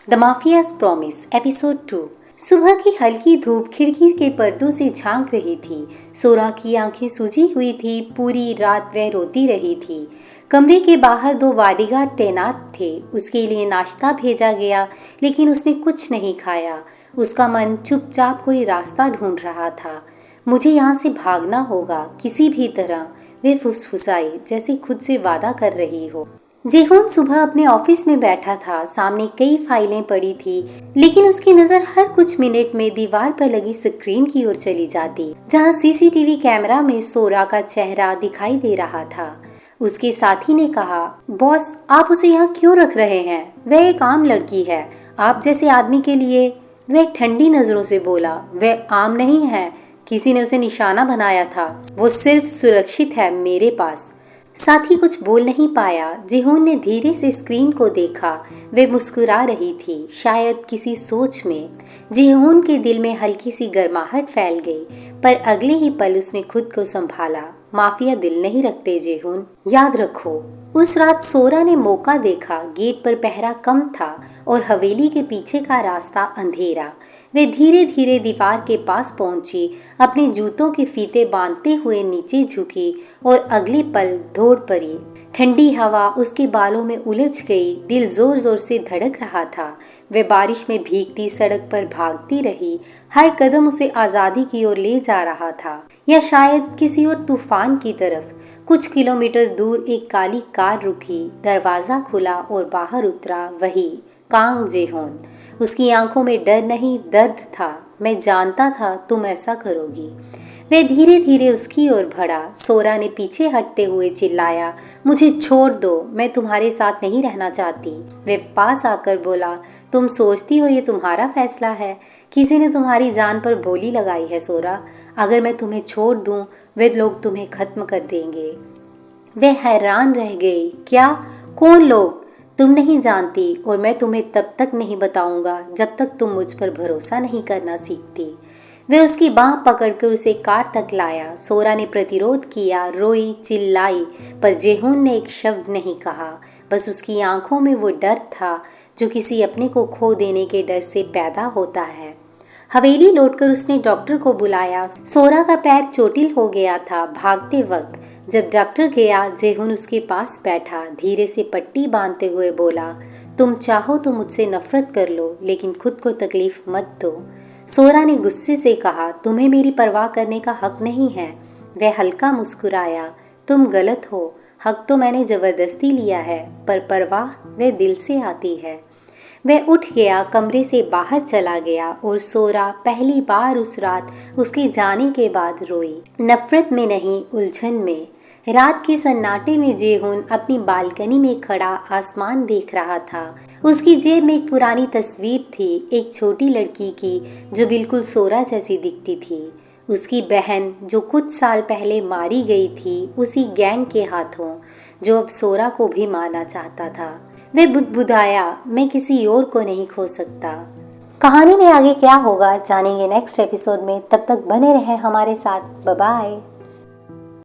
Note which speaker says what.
Speaker 1: The mafias promise episode 2। सुबह की हल्की धूप खिड़की के पर्दों से झांक रही थी। सोरा की आंखें सूजी हुई थी। पूरी रात वह रोती रही थी। कमरे के बाहर 2 बॉडीगार्ड तैनात थे। उसके लिए नाश्ता भेजा गया, लेकिन उसने कुछ नहीं खाया। उसका मन चुपचाप कोई रास्ता ढूंढ रहा था। मुझे यहाँ से भागना होगा किसी भी तरह, वह फुसफुसाई जैसे खुद से वादा कर रही हो। जेहोन सुबह अपने ऑफिस में बैठा था। सामने कई फाइलें पड़ी थी, लेकिन उसकी नजर हर कुछ मिनट में दीवार पर लगी स्क्रीन की ओर चली जाती, जहां सीसीटीवी कैमरा में सोरा का चेहरा दिखाई दे रहा था। उसके साथी ने कहा, बॉस, आप उसे यहाँ क्यों रख रहे हैं? वह एक आम लड़की है, आप जैसे आदमी के लिए। वह ठंडी नजरों से बोला, वह आम नहीं है, किसी ने उसे निशाना बनाया था। वो सिर्फ सुरक्षित है मेरे पास। साथी कुछ बोल नहीं पाया। जेहोन ने धीरे से स्क्रीन को देखा। वे मुस्कुरा रही थी, शायद किसी सोच में। जेहोन के दिल में हल्की सी गर्माहट फैल गई, पर अगले ही पल उसने खुद को संभाला। माफिया दिल नहीं रखते जेहोन, याद रखो। उस रात सोरा ने मौका देखा। गेट पर पहरा कम था और हवेली के पीछे का रास्ता अंधेरा। वे धीरे धीरे दीवार के पास पहुंची, अपने जूतों के फीते बांधते हुए नीचे झुकी और अगले पल दौड़ पड़ी। ठंडी हवा उसके बालों में उलझ गई। दिल जोर जोर से धड़क रहा था। वे बारिश में भीगती सड़क पर भागती रही। हर कदम उसे आज़ादी की ओर ले जा रहा था, या शायद किसी और तूफान की तरफ। कुछ किलोमीटर दूर एक काली कार रुकी। दरवाजा खुला और बाहर उतरा वही कांग जेहोन। उसकी आंखों में डर नहीं, दर्द था। मैं जानता था तुम ऐसा करोगी। वह धीरे धीरे उसकी ओर बढ़ा। सोरा ने पीछे हटते हुए चिल्लाया, मुझे छोड़ दो, मैं तुम्हारे साथ नहीं रहना चाहती। वह पास आकर बोला, तुम सोचती हो ये तुम्हारा फैसला है? किसी ने तुम्हारी जान पर बोली लगाई है सोरा। अगर मैं तुम्हें छोड़ दूं, वे लोग तुम्हें खत्म कर देंगे। वह हैरान रह गई। क्या? कौन लोग? तुम नहीं जानती, और मैं तुम्हें तब तक नहीं बताऊंगा जब तक तुम मुझ पर भरोसा नहीं करना सीखती। वह उसकी बांह पकड़कर उसे कार तक लाया। सोरा ने प्रतिरोध किया, रोई, चिल्लाई, पर जेहोन ने एक शब्द नहीं कहा। बस उसकी आंखों में वो डर था जो किसी अपने को खो देने के डर से पैदा होता है। हवेली लौटकर उसने डॉक्टर को बुलाया। सोरा का पैर चोटिल हो गया था भागते वक्त। जब डॉक्टर गया, जेहोन उसके पास बैठा, धीरे से पट्टी बांधते हुए बोला, तुम चाहो तो मुझसे नफरत कर लो, लेकिन खुद को तकलीफ मत दो। सोरा ने गुस्से से कहा, तुम्हें मेरी परवाह करने का हक नहीं है। वह हल्का मुस्कुराया, तुम गलत हो। हक तो मैंने जबरदस्ती लिया है, पर परवाह वह दिल से आती है। वह उठ गया, कमरे से बाहर चला गया, और सोरा पहली बार उस रात उसके जाने के बाद रोई। नफरत में नहीं, उलझन में। रात के सन्नाटे में जेहोन अपनी बालकनी में खड़ा आसमान देख रहा था। उसकी जेब में एक पुरानी तस्वीर थी, एक छोटी लड़की की जो बिल्कुल सोरा जैसी दिखती थी। उसकी बहन जो कुछ साल पहले मारी गई थी, उसी गैंग के हाथों, जो अब सोरा को भी मारना चाहता था। वह बुदबुदाया, मैं किसी और को नहीं खो सकता। कहानी में आगे क्या होगा जानेंगे नेक्स्ट एपिसोड में। तब तक बने रहें हमारे साथ। Bye bye.